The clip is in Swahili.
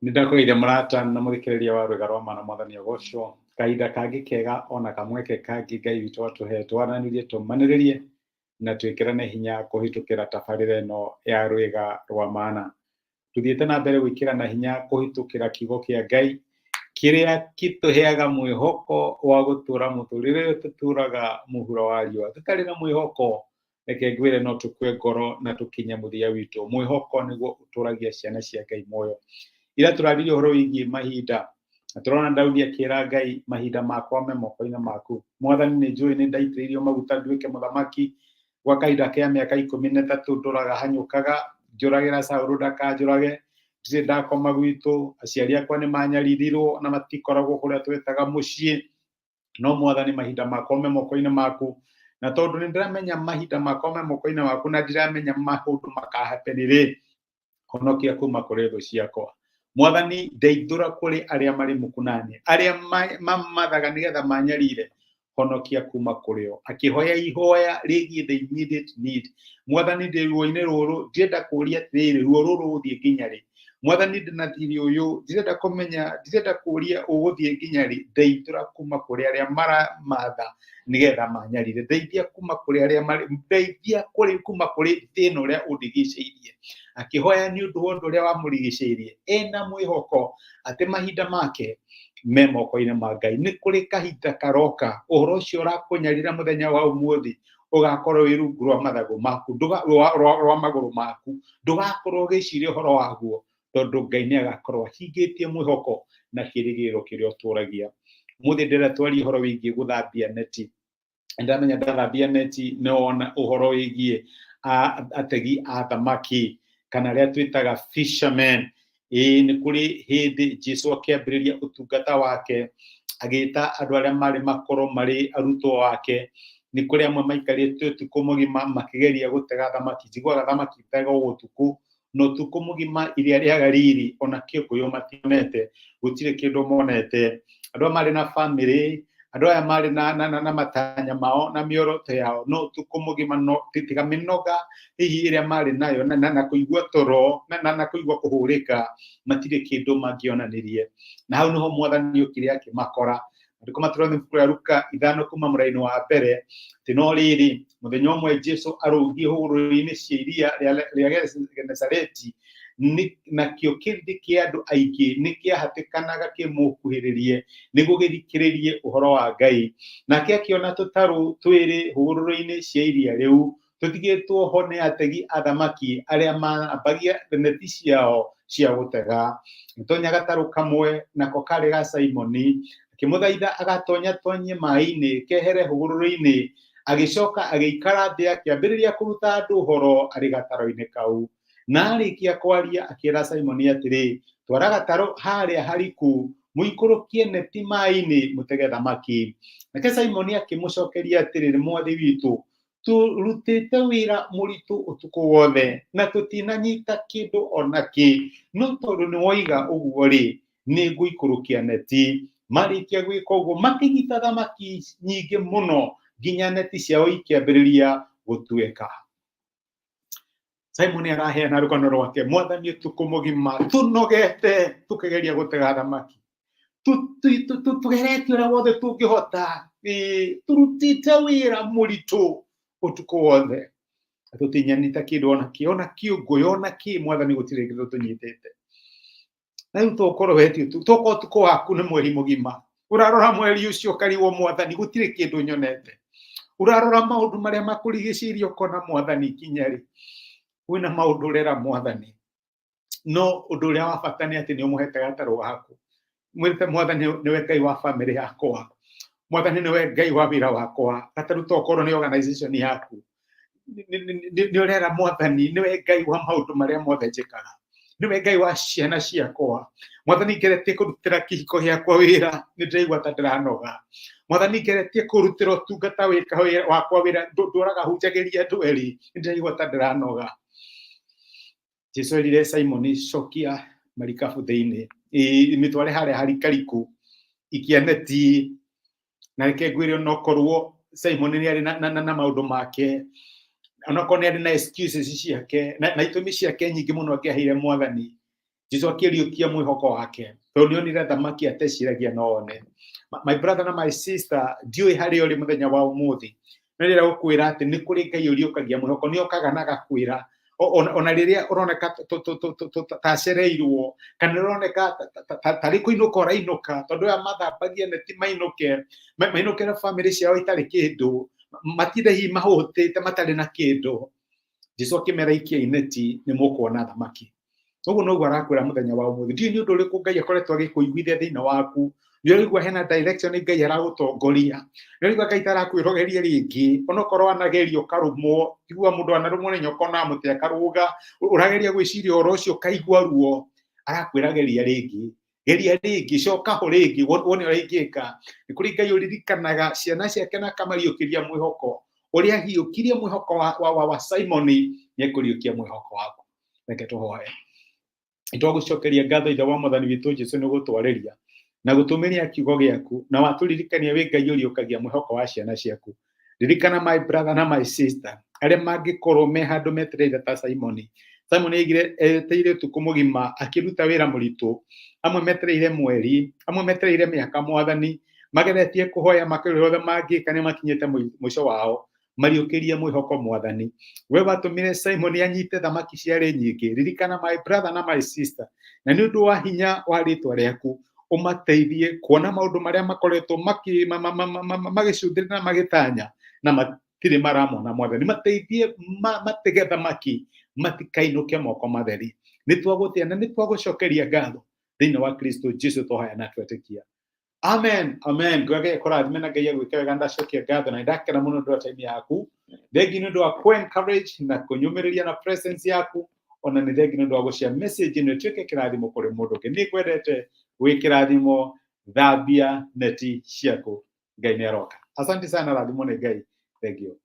Nindakwire murata na muthikiriria wa Rwega rwa Mana Mwathani Agocwo kahinda kangi kega ona kamweke kangi Ngai witũ atuhe twaranirie tumanĩrĩrie na twĩkĩrane hinya kũhĩtũkĩra tabarĩra ĩno ya Rwega rwa Mana. Tuthiĩte na mbere gwĩkĩrana hinya kũhĩtũkĩra kiugo kĩa Ngai kĩrĩa gĩtũheaga mwĩhoko wa gũtũra mũtũrĩre ũyũ tũtũraga mũhuro wa riũa. Tũtarĩ na mwĩhoko, reke ngwĩre no tũkue ngoro na tũkinye mũthia witũ. Mwĩhoko nĩguo ũtũragia ciana cia Ngai muoyo. Ira tũraririe ũhoro wĩgiĩ mahinda, na tũrona Daudi akĩra Ngai, mahinda makwa me moko-inĩ maku. Mwathani nĩ njũĩ nĩ ndaitĩrĩirio maguta nduĩke mũthamaki gwa kahinda kĩa mĩaka 13 ndũraga hanyũkaga njũragĩra Saũlũ ndakanjũrage, ndirĩ ndakoma gwitũ, aciari akwa nĩ manyarithiruo na matikoragwo kũrĩa twetaga mũciĩ, no Mwathani mahinda makwa me moko-inĩ maku, na tondũ nĩ ndĩramenya mahinda makwa me moko-inĩ maku na ndiramenya maũndũ makahapenĩrĩ, honokia kuma kũrĩ thũ ciakwa. Mwathani ndeithũra kũrĩ arĩa marĩ mũkunani, arĩa mamathaga nĩgetha manyarire, honokia kuma kũrĩ o. Akĩhoya ihoya rĩgiĩ the immediate need. Mwathani ndĩ ruo-inĩ rũrũ, ndirenda kũũria atĩrĩrĩ, ruo rũrũ gũthiĩ nginya rĩ? Mwathani ndĩna thirĩ ũyũ, ndirenda kũmenya, ndirenda kũũria ũgũthiĩ nginya rĩ? Ndeithũra kuma kũrĩ arĩa maramatha nĩgetha manyarire. Ndeithia kuma kũrĩ arĩa ndeithia kuma kũrĩ thĩna ũrĩa ũndigicĩirie. Akĩhoya nĩ ũndũ wa ũndũ ũrĩa wamũrigicĩirie, ena mwĩhoko atĩ mahinda make me moko-inĩ ma Ngai. Nĩ kũrĩ kahinda karoka, ũhoro ũcio ũrakũnyarira mũthenya wa ũmũthĩ ũgakorwo wĩ rungu rwa mathagu maku, rwa magũrũ maku. Ndũgakorwo ũgĩciria ũhoro waguo, tondũ Ngai nĩ agakorwo ahingĩtie mwĩhoko na kĩĩrĩgĩrĩro kĩrĩa ũtũragia. Ũmũthĩ ndĩrenda twarie ũhoro wĩgiĩ gũthambia neti. Ndamenya ndathambia neti nĩwona ũhoro wĩgiĩ ategi a thamaki, kana arĩa twĩtaga fishermen. Nĩ kũrĩ hĩndĩ Jesũ akĩambĩrĩria ũtungata wake, agĩĩta andũ arĩa marĩ makoro marĩ arutwo wake. Nĩ kũrĩ amwe maikarĩte ũtukũ mũgima makĩgeria gũtega thamaki. Njiguaga thamaki itegwo ũtukũ, na ũtukũ mũgima iria rĩaga riri, ona kĩgunyũ mationete, gũtirĩ kĩndũ monete. Andũ marĩ na bamĩrĩ, andũ aya marĩ na matanya mao na mĩoroto yao, no ũtukũ mũgima no tiga mĩnoga hihi ĩrĩa marĩ nayo na kũigua toro na kũigua kũhũrĩka, matirĩ kĩndũ mangĩonanirie. Na hau nĩho Mwathani okire akĩmakora. Maandĩko matũrona ibuku rĩa Luka 5 kuma mũraini wa mbere, atĩ no rĩrĩ mũthenya ũmwe Jesũ arũngiĩ hũgũrũrũ-inĩ cia iria rĩa Genesareti, nakĩo kĩrĩndĩ kĩa andũ aingĩ nĩ kĩahatĩkanaga kĩmũkuhĩrĩrie nĩguo gĩthikĩrĩrie ũhoro wa Ngai. Nake akĩona tũtarũ twĩrĩ hũgũrũrũ-inĩ cia iria rĩu, tũtigĩtwo ho nĩ ategi a thamaki arĩa mambagia neti ciao cia gũtega. Gĩtonya gatarũ kamwe, nako karĩ ga Simoni, akĩmũthaitha agatonya tonyie maĩ-inĩ kehere hũgũrũrũ-inĩ. Agĩcoka agĩikara thĩ akĩambĩrĩria kũruta andũ ũhoro arĩ gatarũ-inĩ kau. Na arĩkia kwaria akĩĩra Simoni atĩrĩ, twara gatarũ harĩa hariku, mũikũrũkie neti maĩ-inĩ mũtege thamaki. Nake Simoni akĩmũcokeria atĩrĩ, Mwathi witũ, tũrutĩte wĩra mũritũ ũtukũ wothe na tũtinanyita kĩndũ ona kĩ, no tondũ nĩ woiga ũguo rĩ, nĩ ngũikũrũkia neti. Marĩkia gwĩka ũguo makĩnyita thamaki nyingĩ mũno nginya neti ciao ikĩambĩrĩria gũtuĩka. Simoni araheana rũgano rwake, Mwathani ũtukũ mũgima tũnogete tũkĩgeria gũtega thamaki, tũgeretie ũrĩa wothe tũngĩhota, tũrutĩte wĩra mũritũ ũtukũ wothe, tũtinyita kĩndũ ona kĩ, ona kĩũngũyũ ona kĩ, Mwathani gũtirĩ kĩndũ tũnyitĩte. Na rĩu tokorwo wetio tokorwo ũtukũ waku nĩ mweri mũgima, ũrarora mweri ũcio ũkarigwo Mwathani gũtirĩ kĩndũ nyonete, ũrarora maũndũ marĩa makũrigicĩirie ũkona Mwathani kinya rĩ, wĩna maũndũ ũrera Mwathani, no ũndũ ũrĩa wa bata nĩ atĩ nĩ ũmũhete gatarũ gaku. Mwĩrĩte Mwathani nĩwe Ngai wa bamĩrĩ yakwa, Mwathani nĩwe Ngai wa wĩra wakwa. Gatarũ tokorwo nĩ organization yaku, nĩ ũrera Mwathani nĩwe Ngai wa maũndũ marĩa mothe njĩkaga, nĩwe Ngai wa ciana ciakwa. Mwathani ngeretie kũrutĩra kĩhiko gĩakwa wĩra, nĩ ndĩraigua ta ndĩranoga. Mwathani ngeretie kũrutĩra ũtungata wakwa wĩra, ndũraga hunjagĩria andũ erĩ, nĩ ndĩraigua ta ndĩranoga. Jesũ erire Simoni, cokia marikabu thĩinĩ, mĩtware harĩa harikariku, ikia neti. Na reke ngwĩre onokorwo Simoni nĩ arĩ na maũndũ make, onokorwo nĩ arĩ na excuses ciake na itũmi ciake nyingĩ mũno angĩaheire Mwathani, Jesu akĩriũkia mwĩhoko wake tondũ nĩonire thamaki ateciragia none. My brother na my sister, ndiũĩ harĩa ũrĩ mũthenya wa ũmũthĩ, no ndĩrenda gũkwĩra atĩ nĩ kũrĩ Ngai ũriũkagia mwĩhoko, nĩokaga na agakwĩra ona rĩrĩa ũroneka tacereirwo kana ũroneka tarĩ kũinũka ũrainũka, tondũ aya mathambagia neti mainũkĩre bamĩrĩ ciao itarĩ kĩndũ, matinde hihi mahũtĩte matarĩ na kĩndũ. Jesu akĩmera ikiai neti nĩ mũkuona thamaki. Ũguo noguo arakwĩra mũthenya wa ũmũthĩ. Ndiũĩ nĩ ũndũ ũrĩkũ Ngai akoretwo agĩkũiguithia thĩinĩ waku. Nĩũraigua hena direction Ngai aragũtongoria. Nĩũraigua Ngai tarakwĩrogeria rĩngĩ, onokorwo wanageria ũkarũmwo, igua mũndũ anarũmwo nĩ nyoka na mũtĩ akarũga, ũrageria gwĩciria ũhoro ũcio ũkaigua ruo. Arakwĩra geria rĩngĩ, coka ho rĩngĩ, wone ũrĩa ingĩka. Nĩ kũrĩ Ngai ũririkanaga ciana ciake na akamariũkĩria mwĩhoko. Ũrĩa ahiũkirie mwĩhoko wa Simon, nĩekũriũkia mwĩhoko waku. Reke tũhoe. Nĩtwagũcokeria ngatho Ithe wa Mwathani witũ Jesu nĩ gũtwarĩria na gũtũmĩria kiugo gĩaku, na watũririkania wĩ Ngai ũriũkagia mwĩhoko wa ciana ciaku. Ririkana my brother na my sister arĩa mangĩkorwo me handũ metereire ta Simon. Simon etereire ũtukũ mũgima akĩruta wĩra mũritũ, amwe metereire mweri, amwe metereire mĩaka Mwathani, mageretie kũhoya makĩria othe mangĩka nĩ makinyĩte mũico wao. Mariũkĩrie mwĩhoko Mwathani. We watũmire Simon anyite thamaki ciarĩ nyingĩ. Ririkana my brother na my sister, na nĩ ũndũ wa hinya wa rĩĩtwa rĩaku ũmateithie kuona maũndũ marĩa makoretwo magĩcũthĩrĩria na magĩtanya na matirĩ maramona Mwathani. Mateithie matege thamaki matikainũke moko matheri. Nĩtwagũtĩa na nĩtwagũcokeria ngatho thĩinĩ wa Kristo Jesu tũhoya na twetĩkia. Amen, amen. Ngai akũrathime na Ngai agwĩke wega. Ndacokia ngatho na ndakena mũno ndĩ time yaku. Thengi nĩ ũndũ wa ku-encourage na kũnyũmĩrĩria na presence yaku. Ona nĩ thengi nĩ ũndũ wa gũshare message ĩno ĩtuĩke kĩrathimo kũrĩ mũndũ ũngĩ. Nĩ kwendete gwĩ kĩrathimo, thambia neti ciaku. Ngai nĩ aroka. Asante sana, rathimo nĩ Ngai. Thank you.